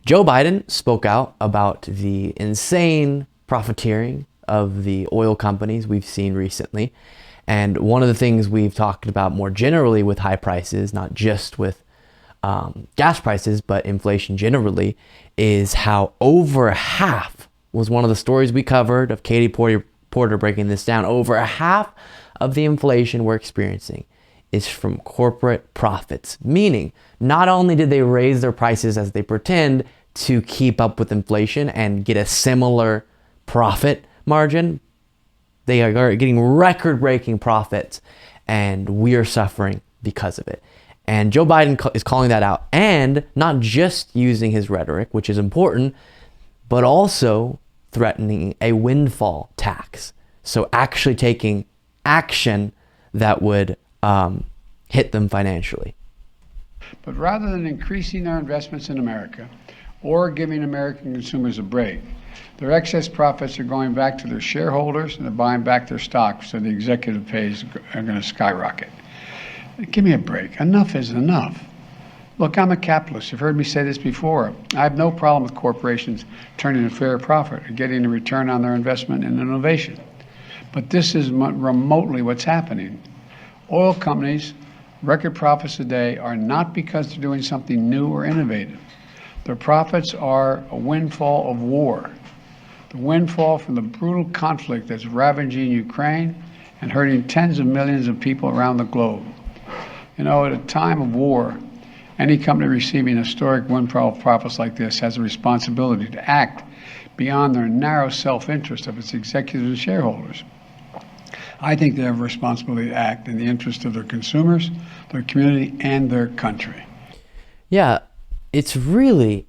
Joe Biden spoke out about the insane profiteering of the oil companies we've seen recently. And one of the things we've talked about more generally with high prices, not just with gas prices, but inflation generally, is how over half was one of the stories we covered of Katie Porter breaking this down. Over half of the inflation we're experiencing is from corporate profits, meaning not only did they raise their prices as they pretend to keep up with inflation and get a similar profit margin, they are getting record-breaking profits, and we are suffering because of it. And Joe Biden is calling that out, and not just using his rhetoric, which is important, but also threatening a windfall tax. So actually taking action that would hit them financially. But rather than increasing their investments in America or giving American consumers a break, their excess profits are going back to their shareholders and they're buying back their stocks, so the executive pays are going to skyrocket. Give me a break. Enough is enough. Look, I'm a capitalist. You've heard me say this before. I have no problem with corporations turning a fair profit or getting a return on their investment in innovation. But this is remotely what's happening. Oil companies' record profits today are not because they're doing something new or innovative. Their profits are a windfall of war. The windfall from the brutal conflict that's ravaging Ukraine and hurting tens of millions of people around the globe. You know, at a time of war, any company receiving historic windfall profits like this has a responsibility to act beyond their narrow self-interest of its executives and shareholders. I think they have a responsibility to act in the interest of their consumers, their community, and their country. Yeah, it's really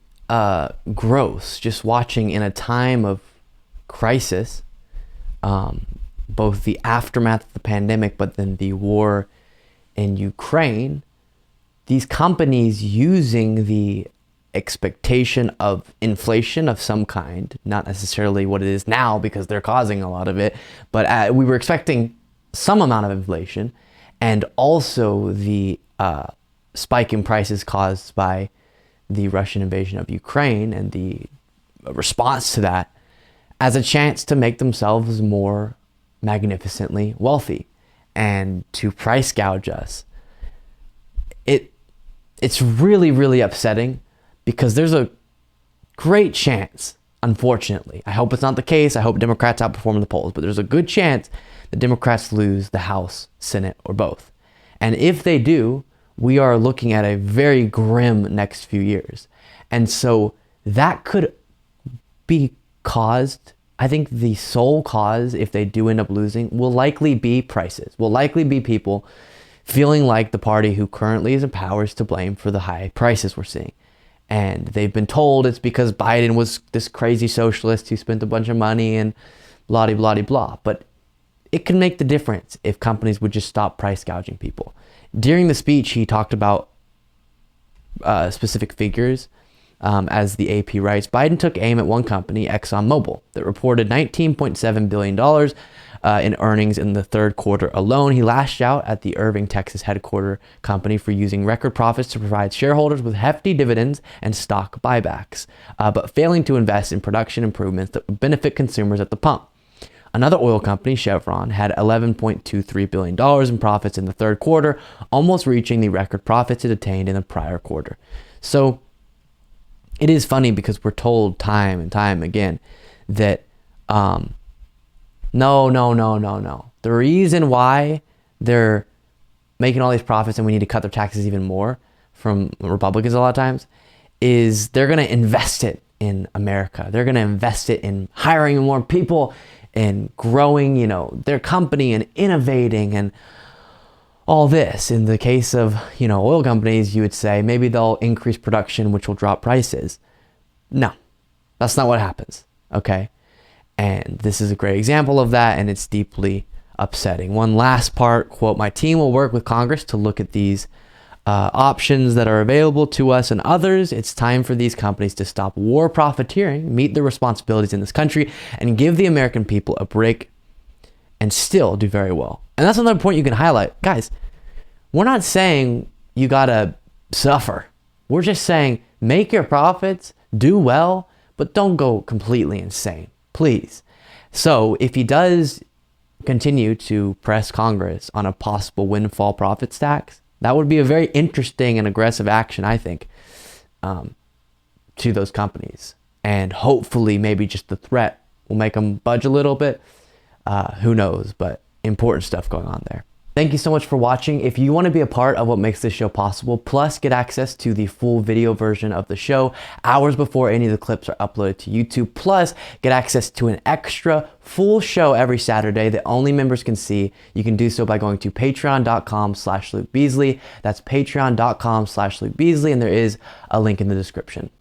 gross just watching in a time of crisis, both the aftermath of the pandemic, but then the war in Ukraine, these companies using the expectation of inflation of some kind, not necessarily what it is now because they're causing a lot of it, but we were expecting some amount of inflation, and also the spike in prices caused by the Russian invasion of Ukraine and the response to that as a chance to make themselves more magnificently wealthy and to price gouge us. It's really, really upsetting because there's a great chance, unfortunately, I hope it's not the case, I hope Democrats outperform in the polls, but there's a good chance that Democrats lose the House, Senate, or both. And if they do, we are looking at a very grim next few years. And so that could be caused, I think the sole cause, if they do end up losing, will likely be prices, will likely be people feeling like the party who currently is in power is to blame for the high prices we're seeing. And they've been told it's because Biden was this crazy socialist who spent a bunch of money and blah, blah, blah, blah. But it can make the difference if companies would just stop price gouging people. During the speech, he talked about specific figures. As the AP writes, Biden took aim at one company, ExxonMobil, that reported $19.7 billion in earnings in the third quarter alone. He lashed out at the Irving, Texas headquarter company for using record profits to provide shareholders with hefty dividends and stock buybacks, but failing to invest in production improvements that would benefit consumers at the pump. Another oil company, Chevron, had $11.23 billion in profits in the third quarter, almost reaching the record profits it attained in the prior quarter. So it is funny because we're told time and time again that no. The reason why they're making all these profits and we need to cut their taxes even more from Republicans a lot of times is they're going to invest it in America. They're going to invest it in hiring more people and growing, their company and innovating and all this. In the case of, oil companies, you would say maybe they'll increase production, which will drop prices. No, that's not what happens. Okay. And this is a great example of that, and it's deeply upsetting. One last part, quote, my team will work with Congress to look at these options that are available to us and others. It's time for these companies to stop war profiteering, meet their responsibilities in this country, and give the American people a break and still do very well. And that's another point you can highlight. Guys, we're not saying you gotta suffer. We're just saying make your profits, do well, but don't go completely insane, please. So if he does continue to press Congress on a possible windfall profits tax, that would be a very interesting and aggressive action, I think, to those companies. And hopefully maybe just the threat will make them budge a little bit. Who knows, but important stuff going on there. Thank you so much for watching. If you want to be a part of what makes this show possible, plus get access to the full video version of the show hours before any of the clips are uploaded to YouTube, plus get access to an extra full show every Saturday that only members can see, you can do so by going to patreon.com/Luke Beasley. That's patreon.com/Luke Beasley, and there is a link in the description.